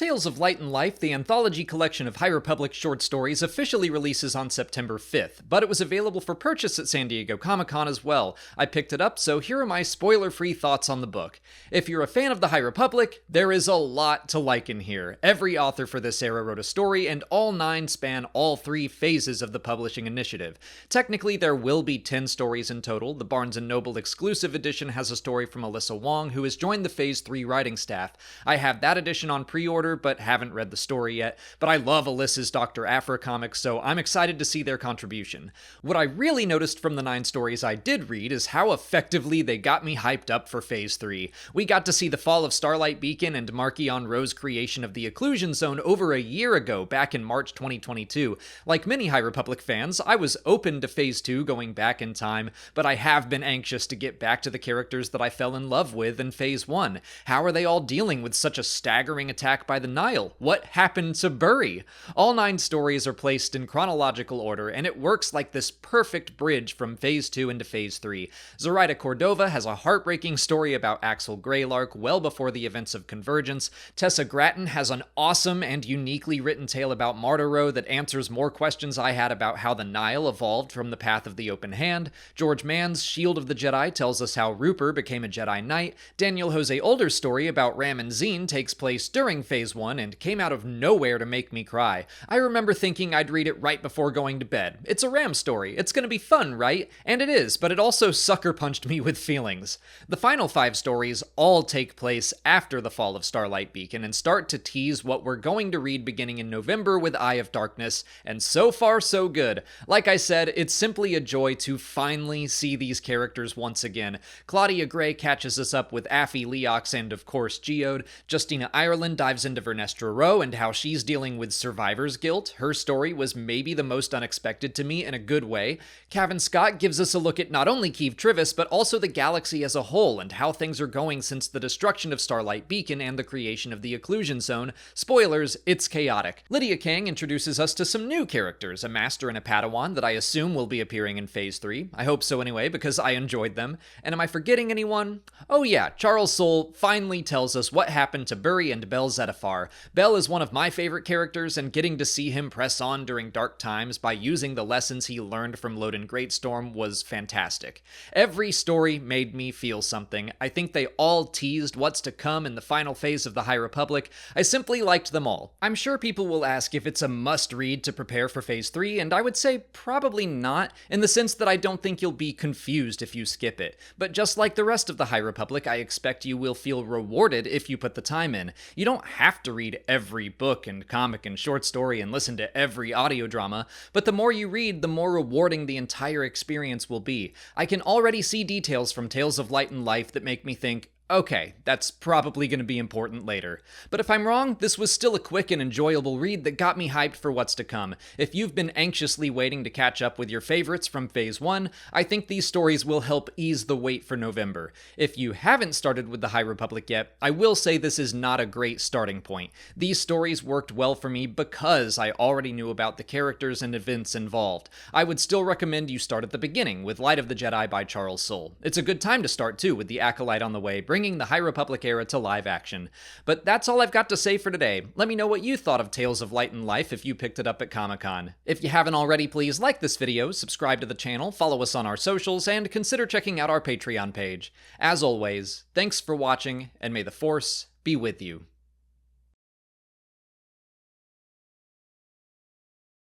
Tales of Light and Life, the anthology collection of High Republic short stories, officially releases on September 5th, but it was available for purchase at San Diego Comic-Con as well. I picked it up, so here are my spoiler-free thoughts on the book. If you're a fan of the High Republic, there is a lot to like in here. Every author for this era wrote a story, and all 9 span all 3 phases of the publishing initiative. Technically, there will be 10 stories in total. The Barnes & Noble exclusive edition has a story from Alyssa Wong, who has joined the Phase 3 writing staff. I have that edition on pre-order, but haven't read the story yet, but I love Alyssa's Dr. Aphra comics, so I'm excited to see their contribution. What I really noticed from the 9 stories I did read is how effectively they got me hyped up for Phase 3. We got to see the fall of Starlight Beacon and Marchion Ro's creation of the Occlusion Zone over a year ago, back in March 2022. Like many High Republic fans, I was open to Phase 2 going back in time, but I have been anxious to get back to the characters that I fell in love with in Phase 1. How are they all dealing with such a staggering attack by the Nile? What happened to Burry? All 9 stories are placed in chronological order, and it works like this perfect bridge from Phase 2 into Phase 3. Zoraida Cordova has a heartbreaking story about Axel Greylark well before the events of Convergence. Tessa Gratton has an awesome and uniquely written tale about Martiro that answers more questions I had about how the Nile evolved from the Path of the Open Hand. George Mann's Shield of the Jedi tells us how Rupert became a Jedi Knight. Daniel Jose Older's story about Ram and Zine takes place during Phase 1 and came out of nowhere to make me cry. I remember thinking I'd read it right before going to bed. It's a Ram story. It's gonna be fun, right? And it is, but it also sucker punched me with feelings. The final 5 stories all take place after the fall of Starlight Beacon and start to tease what we're going to read beginning in November with Eye of Darkness, and so far so good. Like I said, it's simply a joy to finally see these characters once again. Claudia Gray catches us up with Affie Leox and of course Geode. Justina Ireland dives into Vernestra Rowe and how she's dealing with survivor's guilt. Her story was maybe the most unexpected to me in a good way. Cavan Scott gives us a look at not only Keeve Trivis, but also the galaxy as a whole and how things are going since the destruction of Starlight Beacon and the creation of the Occlusion Zone. Spoilers, it's chaotic. Lydia Kang introduces us to some new characters, a master and a Padawan that I assume will be appearing in Phase 3. I hope so anyway, because I enjoyed them. And am I forgetting anyone? Oh yeah, Charles Soule finally tells us what happened to Burry and Bel Zettifar. Bel is one of my favorite characters, and getting to see him press on during dark times by using the lessons he learned from Loden Greatstorm was fantastic. Every story made me feel something. I think they all teased what's to come in the final phase of the High Republic. I simply liked them all. I'm sure people will ask if it's a must-read to prepare for Phase 3, and I would say probably not, in the sense that I don't think you'll be confused if you skip it. But just like the rest of the High Republic, I expect you will feel rewarded if you put the time in. You don't have to read every book and comic and short story and listen to every audio drama, but the more you read, the more rewarding the entire experience will be. I can already see details from Tales of Light and Life that make me think, okay, that's probably going to be important later. But if I'm wrong, this was still a quick and enjoyable read that got me hyped for what's to come. If you've been anxiously waiting to catch up with your favorites from Phase 1, I think these stories will help ease the wait for November. If you haven't started with the High Republic yet, I will say this is not a great starting point. These stories worked well for me because I already knew about the characters and events involved. I would still recommend you start at the beginning with Light of the Jedi by Charles Soule. It's a good time to start too, with the Acolyte on the way, bringing the High Republic era to live action. But that's all I've got to say for today. Let me know what you thought of Tales of Light and Life if you picked it up at Comic-Con. If you haven't already, please like this video, subscribe to the channel, follow us on our socials, and consider checking out our Patreon page. As always, thanks for watching, and may the Force be with you.